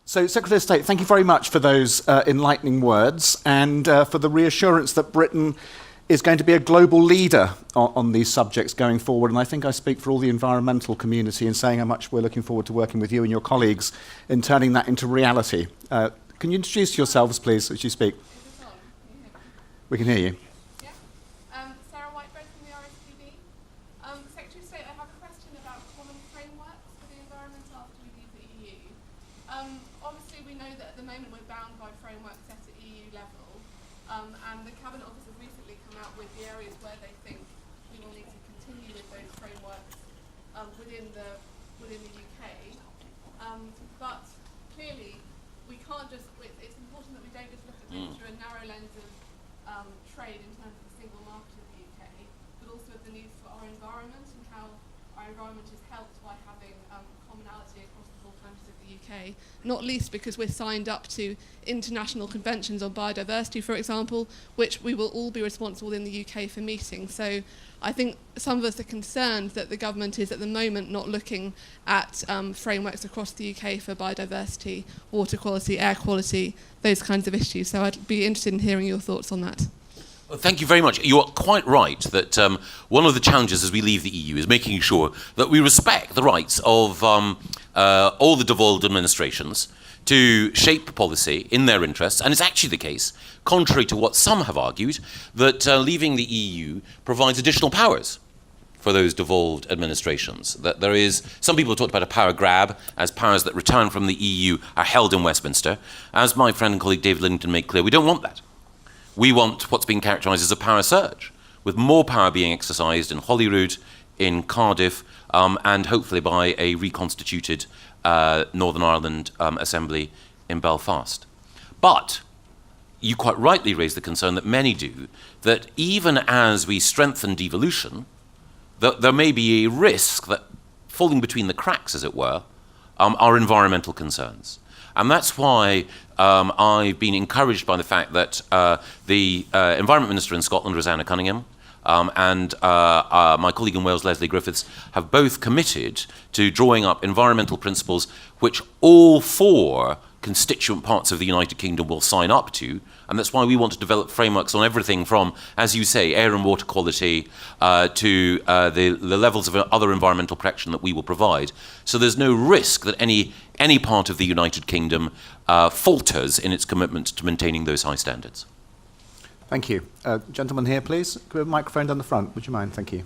So, Secretary of State, thank you very much for those enlightening words and for the reassurance that Britain is going to be a global leader on these subjects going forward. And I think I speak for all the environmental community in saying how much we're looking forward to working with you and your colleagues in turning that into reality. Can you introduce yourselves, please, as you speak? We can hear you. Obviously, we know that at the moment we're bound by frameworks set at EU level, and the Cabinet Office has recently come out with the areas where they think we will need to continue with those frameworks within the UK. But clearly, we can't just. It's important that we don't just look at this through a narrow lens of trade in terms of the single market of the UK, but also of the need for our environment and how our environment is helped by having commonality across the four countries of the UK, not least because we're signed up to international conventions on biodiversity, for example, which we will all be responsible in the UK for meeting. So I think some of us are concerned that the government is at the moment not looking at frameworks across the UK for biodiversity, water quality, air quality, those kinds of issues. So I'd be interested in hearing your thoughts on that. Well, thank you very much. You are quite right that one of the challenges as we leave the EU is making sure that we respect the rights of all the devolved administrations to shape policy in their interests. And it's actually the case, contrary to what some have argued, that leaving the EU provides additional powers for those devolved administrations. That there is, some people have talked about a power grab, as powers that return from the EU are held in Westminster. As my friend and colleague David Lidington made clear, we don't want that. We want what's been characterised as a power surge, with more power being exercised in Holyrood, in Cardiff, and hopefully by a reconstituted Northern Ireland Assembly in Belfast. But you quite rightly raise the concern that many do, that even as we strengthen devolution, that there may be a risk that falling between the cracks, as it were, are environmental concerns. And that's why I've been encouraged by the fact that the Environment Minister in Scotland, Rosanna Cunningham, and my colleague in Wales, Leslie Griffiths, have both committed to drawing up environmental principles which all four constituent parts of the United Kingdom will sign up to. And that's why we want to develop frameworks on everything from, as you say, air and water quality to the levels of other environmental protection that we will provide. So there's no risk that any part of the United Kingdom falters in its commitment to maintaining those high standards. Thank you. Gentleman here, please. Could we have a microphone down the front? Would you mind? Thank you.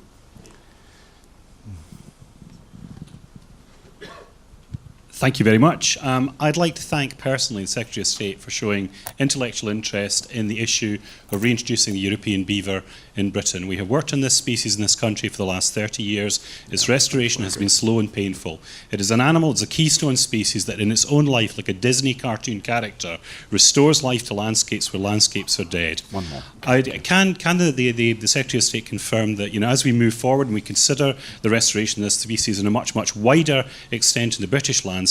Thank you very much. I'd like to thank personally the Secretary of State for showing intellectual interest in the issue of reintroducing the European beaver in Britain. We have worked on this species in this country for the last 30 years. Its restoration has been slow and painful. It is an animal, it's a keystone species that in its own life, like a Disney cartoon character, restores life to landscapes where landscapes are dead. One more. Can the Secretary of State confirm that, as we move forward and we consider the restoration of this species in a much, much wider extent in the British landscape,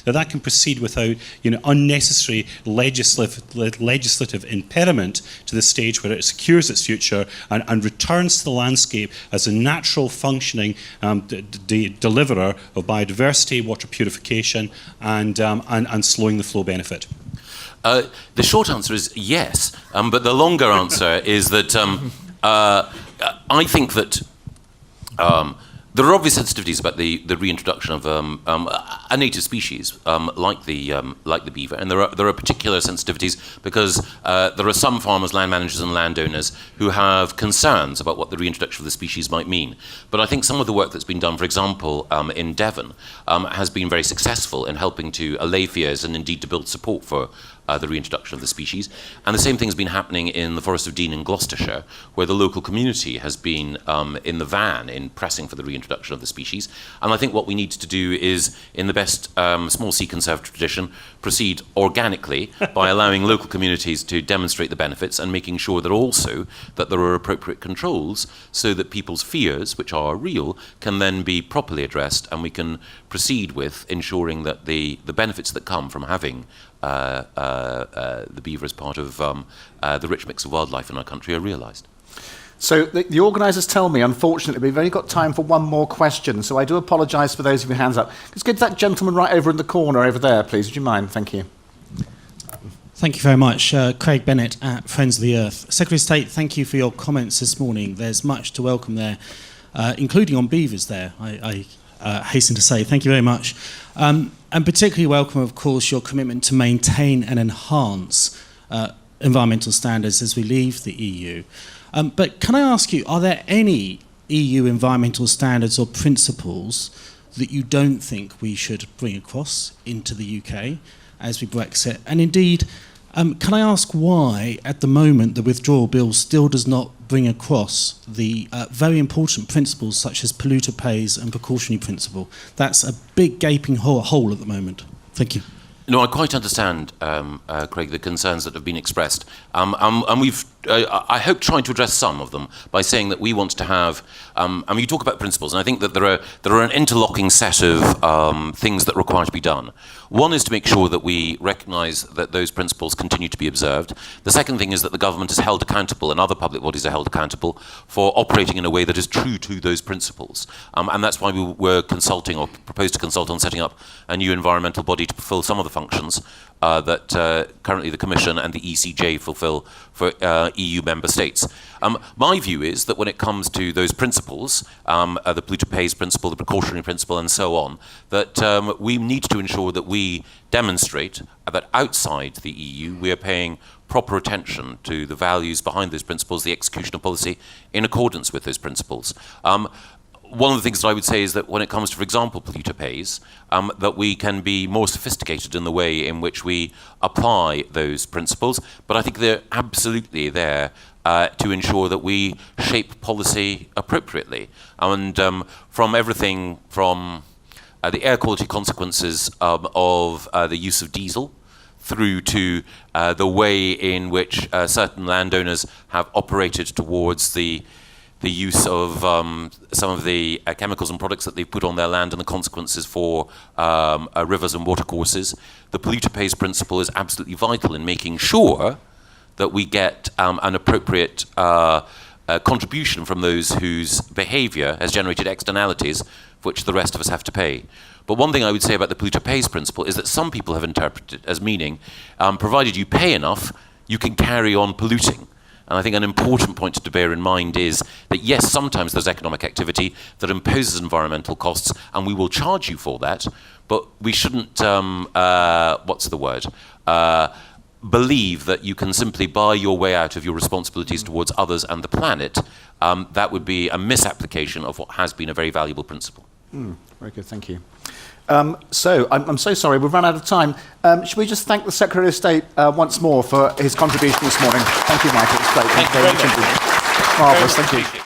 that can proceed without unnecessary legislative impediment to the stage where it secures its future and returns to the landscape as a natural functioning deliverer of biodiversity, water purification, and slowing the flow benefit? The short answer is yes, but the longer answer is that I think that there are obvious sensitivities about the reintroduction of a native species like the beaver, and there are particular sensitivities because there are some farmers, land managers, and landowners who have concerns about what the reintroduction of the species might mean. But I think some of the work that's been done, for example, in Devon, has been very successful in helping to allay fears and indeed to build support for the reintroduction of the species. And the same thing has been happening in the Forest of Dean in Gloucestershire, where the local community has been in the van in pressing for the reintroduction of the species. And I think what we need to do is, in the best small C conservative tradition, proceed organically by allowing local communities to demonstrate the benefits and making sure that also that there are appropriate controls so that people's fears, which are real, can then be properly addressed, and we can proceed with ensuring that the benefits that come from having the beaver as part of the rich mix of wildlife in our country are realised. So the organisers tell me, unfortunately, we've only got time for one more question, so I do apologise for those of you hands up. Let's get to that gentleman right over in the corner over there, please. Would you mind? Thank you. Thank you very much. Craig Bennett at Friends of the Earth. Secretary of State, thank you for your comments this morning. There's much to welcome there, including on beavers there, I hasten to say. Thank you very much. And particularly welcome, of course, your commitment to maintain and enhance environmental standards as we leave the EU. But can I ask you, are there any EU environmental standards or principles that you don't think we should bring across into the UK as we Brexit? And indeed, can I ask why, at the moment, the withdrawal bill still does not bring across the very important principles such as polluter pays and precautionary principle? That's a big gaping hole at the moment. Thank you. No, I quite understand, Craig, the concerns that have been expressed. And we've, I hope, tried to address some of them by saying that we want to have, you talk about principles, and I think that there are an interlocking set of things that require to be done. One is to make sure that we recognise that those principles continue to be observed. The second thing is that the government is held accountable, and other public bodies are held accountable, for operating in a way that is true to those principles. And that's why we were consulting, or proposed to consult, on setting up a new environmental body to fulfil some of the functions that currently the Commission and the ECJ fulfil for EU member states. My view is that when it comes to those principles, the polluter pays principle, the precautionary principle, and so on, that we need to ensure that we demonstrate that outside the EU we are paying proper attention to the values behind those principles, the execution of policy in accordance with those principles. One of the things that I would say is that when it comes to, for example, polluter pays, that we can be more sophisticated in the way in which we apply those principles, but I think they're absolutely there to ensure that we shape policy appropriately. And from everything from the air quality consequences of the use of diesel, through to the way in which certain landowners have operated towards the use of some of the chemicals and products that they've put on their land and the consequences for rivers and watercourses. The polluter pays principle is absolutely vital in making sure that we get an appropriate contribution from those whose behaviour has generated externalities for which the rest of us have to pay. But one thing I would say about the polluter pays principle is that some people have interpreted it as meaning, provided you pay enough, you can carry on polluting. And I think an important point to bear in mind is that, yes, sometimes there's economic activity that imposes environmental costs, and we will charge you for that, but we shouldn't, believe that you can simply buy your way out of your responsibilities towards others and the planet. That would be a misapplication of what has been a very valuable principle. Very good, thank you. So, I'm so sorry, we've run out of time. Should we just thank the Secretary of State once more for his contribution this morning? Thank you, Michael. It's great. Thank you very much. Marvellous, thank you.